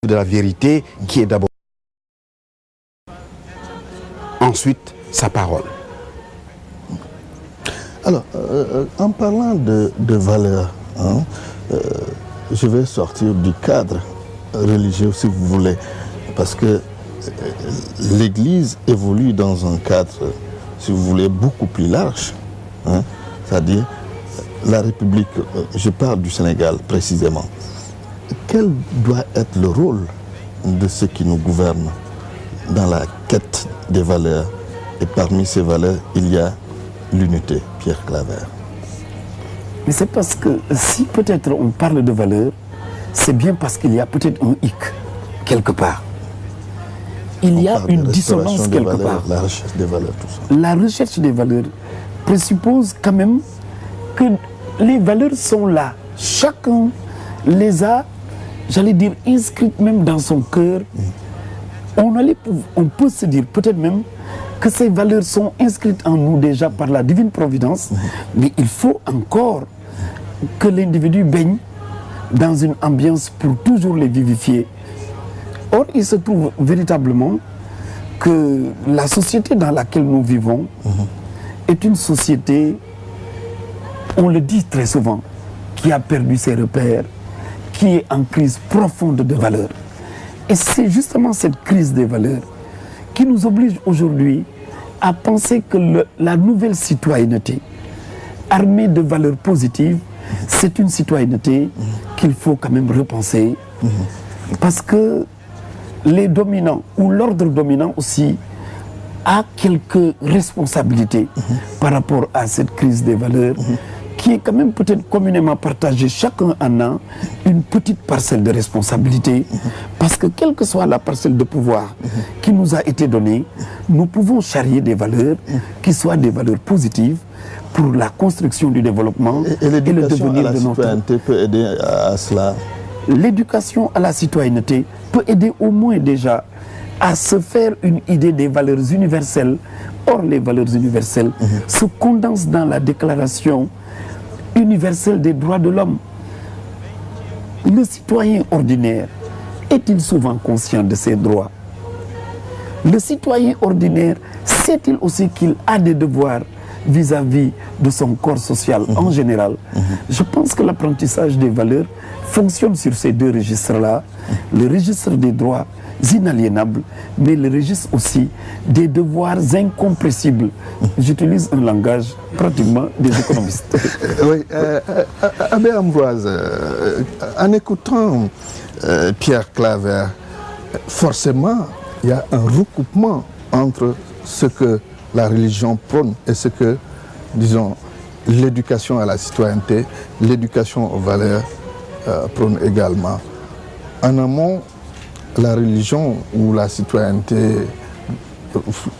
de la vérité qui est d'abord. Ensuite, sa parole. Alors, en parlant de valeurs, hein, je vais sortir du cadre religieux si vous voulez, parce que l'Église évolue dans un cadre, si vous voulez, beaucoup plus large. Hein, c'est-à-dire, la République, je parle du Sénégal précisément, quel doit être le rôle de ceux qui nous gouvernent dans la quête des valeurs? Et parmi ces valeurs, il y a l'unité, Pierre Claver. Mais c'est parce que si peut-être on parle de valeurs, c'est bien parce qu'il y a peut-être un hic quelque part. Il y a une dissonance quelque part. La recherche des valeurs, tout ça. La recherche des valeurs présuppose quand même que les valeurs sont là. Chacun les a, j'allais dire, inscrites même dans son cœur. On peut se dire peut-être même que ces valeurs sont inscrites en nous déjà par la divine providence, mais il faut encore que l'individu baigne dans une ambiance pour toujours les vivifier. Or, il se trouve véritablement que la société dans laquelle nous vivons est une société, on le dit très souvent, qui a perdu ses repères, qui est en crise profonde de valeurs. Et c'est justement cette crise des valeurs qui nous oblige aujourd'hui à penser que la nouvelle citoyenneté, armée de valeurs positives, c'est une citoyenneté qu'il faut quand même repenser. Parce que les dominants, ou l'ordre dominant aussi, a quelques responsabilités par rapport à cette crise des valeurs, qui est quand même peut-être communément partagée. Chacun en a une petite parcelle de responsabilité, parce que quelle que soit la parcelle de pouvoir qui nous a été donnée, nous pouvons charrier des valeurs qui soient des valeurs positives pour la construction du développement et le devenir de notre... citoyenneté peut aider à cela. L'éducation à la citoyenneté peut aider au moins déjà à se faire une idée des valeurs universelles. Or, les valeurs universelles se condensent dans la déclaration universelle des droits de l'homme. Le citoyen ordinaire est-il souvent conscient de ses droits? Le citoyen ordinaire sait-il aussi qu'il a des devoirs vis-à-vis de son corps social en général? Je pense que l'apprentissage des valeurs fonctionne sur ces deux registres-là. Le registre des droits inaliénables, mais le registre aussi des devoirs incompressibles. J'utilise un langage pratiquement des économistes. Oui, Abbé Ambroise, en écoutant Pierre Claver, forcément, il y a un recoupement entre ce que la religion prône et ce que, disons, l'éducation à la citoyenneté, l'éducation aux valeurs prône également. En amont, la religion ou la citoyenneté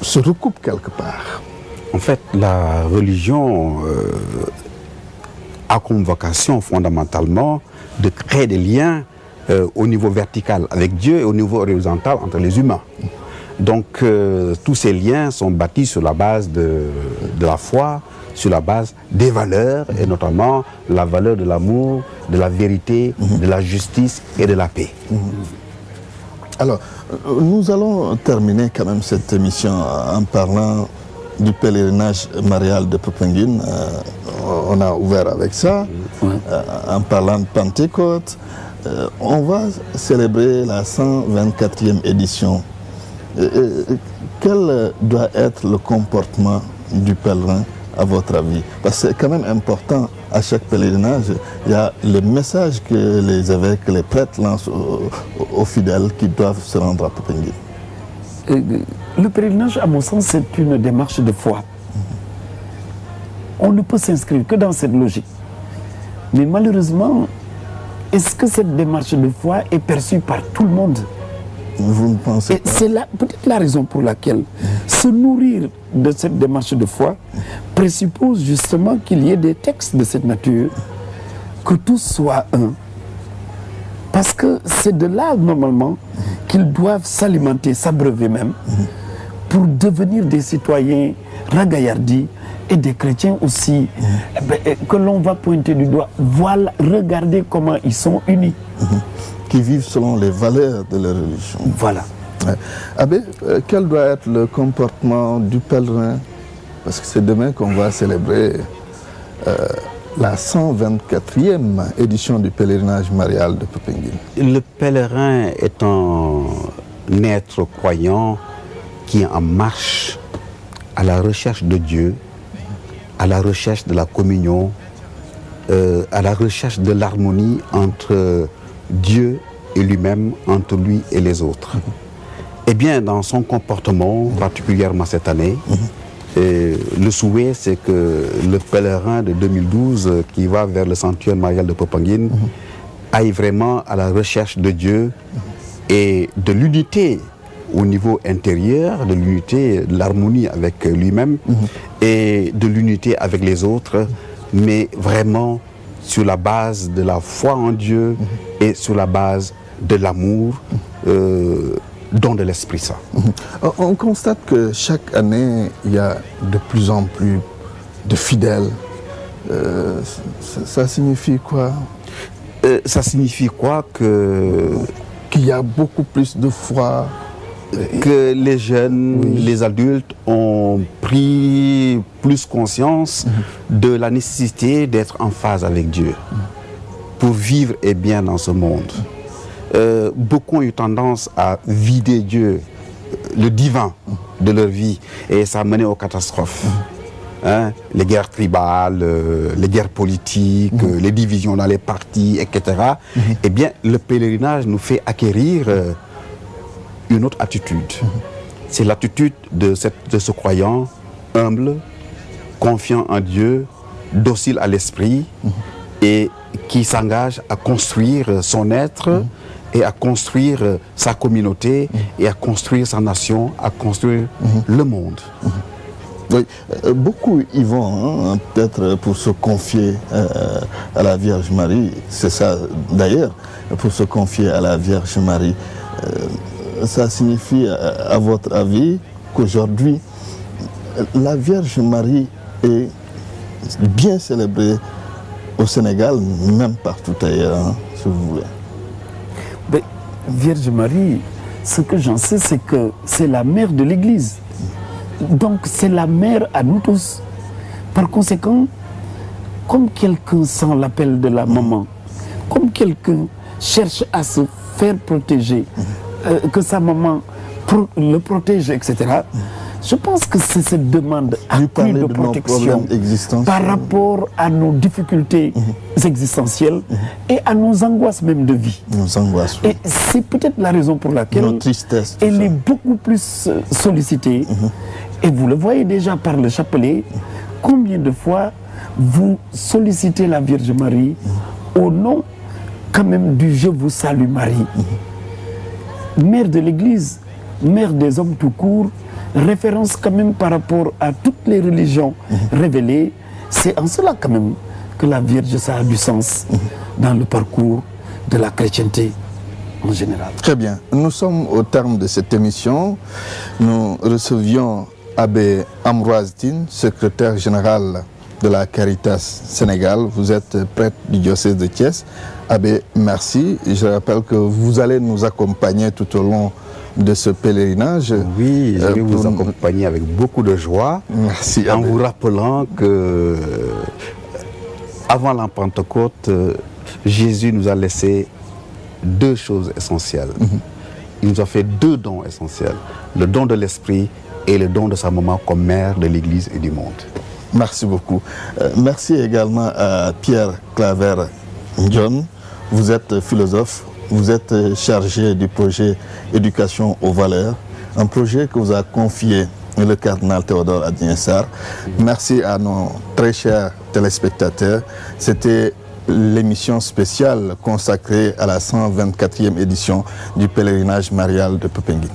se recoupent quelque part. En fait, la religion a comme vocation fondamentalement de créer des liens au niveau vertical avec Dieu et au niveau horizontal entre les humains. Donc, tous ces liens sont bâtis sur la base de la foi, sur la base des valeurs, et notamment la valeur de l'amour, de la vérité, de la justice et de la paix. Alors, nous allons terminer quand même cette émission en parlant du pèlerinage marial de Popenguine. On a ouvert avec ça, en parlant de Pentecôte. On va célébrer la 124e édition. Quel doit être le comportement du pèlerin à votre avis? Parce que c'est quand même important, à chaque pèlerinage, il y a le message que les évêques, les prêtres lancent aux fidèles qui doivent se rendre à Popenguine. Le pèlerinage, à mon sens, c'est une démarche de foi. On ne peut s'inscrire que dans cette logique. Mais malheureusement, est-ce que cette démarche de foi est perçue par tout le monde? Vous ne pensez pas? C'est peut-être la raison pour laquelle se nourrir de cette démarche de foi présuppose justement qu'il y ait des textes de cette nature, que tous soient un. Parce que c'est de là, normalement, qu'ils doivent s'alimenter, s'abreuver même, pour devenir des citoyens ragaillardis et des chrétiens aussi, que l'on va pointer du doigt. Voilà, regardez comment ils sont unis. qui vivent selon les valeurs de leur religion. Voilà. Ouais. Abbé, quel doit être le comportement du pèlerin? Parce que c'est demain qu'on va célébrer la 124e édition du pèlerinage marial de Popenguine. Le pèlerin est un être croyant qui est en marche à la recherche de Dieu, à la recherche de la communion, à la recherche de l'harmonie entre Dieu et lui-même, entre lui et les autres. Eh bien, dans son comportement, particulièrement cette année, le souhait, c'est que le pèlerin de 2012 qui va vers le sanctuaire marial de Popenguine aille vraiment à la recherche de Dieu et de l'unité au niveau intérieur, de l'unité, de l'harmonie avec lui-même et de l'unité avec les autres, mais vraiment sur la base de la foi en Dieu et sur la base de l'amour, don de l'Esprit Saint. On constate que chaque année, il y a de plus en plus de fidèles. Ça signifie quoi? Ça signifie quoi? Qu'il y a beaucoup plus de foi. Que les jeunes, les adultes ont pris plus conscience de la nécessité d'être en phase avec Dieu pour vivre et bien dans ce monde. Beaucoup ont eu tendance à vider Dieu, le divin, de leur vie, et ça a mené aux catastrophes. Hein? Les guerres tribales, les guerres politiques, les divisions dans les partis, etc. Eh bien, le pèlerinage nous fait acquérir une autre attitude. C'est l'attitude de ce croyant humble, confiant en Dieu, docile à l'esprit et qui s'engage à construire son être et à construire sa communauté et à construire sa nation, à construire le monde. Oui, beaucoup y vont, hein, peut-être pour se confier à la Vierge Marie. C'est ça d'ailleurs, pour se confier à la Vierge Marie. Ça signifie, à votre avis, qu'aujourd'hui, la Vierge Marie est bien célébrée au Sénégal, même partout ailleurs, hein, si vous voulez. Mais, Vierge Marie, ce que j'en sais, c'est que c'est la mère de l'Église. Donc c'est la mère à nous tous. Par conséquent, comme quelqu'un sent l'appel de la maman, comme quelqu'un cherche à se faire protéger, que sa maman le protège, etc. Je pense que c'est cette demande accrue de protection par rapport à nos difficultés existentielles et à nos angoisses même de vie. Nos angoisses, oui. Et c'est peut-être la raison pour laquelle elle est beaucoup plus sollicitée. Et vous le voyez déjà par le chapelet, combien de fois vous sollicitez la Vierge Marie au nom quand même du Je vous salue Marie. Mère de l'Église, mère des hommes tout court, référence quand même par rapport à toutes les religions révélées. C'est en cela quand même que la Vierge, ça a du sens dans le parcours de la chrétienté en général. Très bien. Nous sommes au terme de cette émission. Nous recevions Abbé Ambroise Tine, secrétaire général de la Caritas Sénégal. Vous êtes prêtre du diocèse de Thiès. Abbé, merci. Je rappelle que vous allez nous accompagner tout au long de ce pèlerinage. Oui, je vais vous accompagner avec beaucoup de joie. Merci. En vous rappelant que avant la Pentecôte, Jésus nous a laissé deux choses essentielles. Il nous a fait deux dons essentiels. Le don de l'Esprit et le don de sa maman comme mère de l'Église et du monde. Merci beaucoup. Merci également à Pierre Claver Ndion. Vous êtes philosophe, vous êtes chargé du projet Éducation aux valeurs, un projet que vous a confié le cardinal Théodore Adrien Sarr. Merci à nos très chers téléspectateurs. C'était l'émission spéciale consacrée à la 124e édition du pèlerinage marial de Popenguine.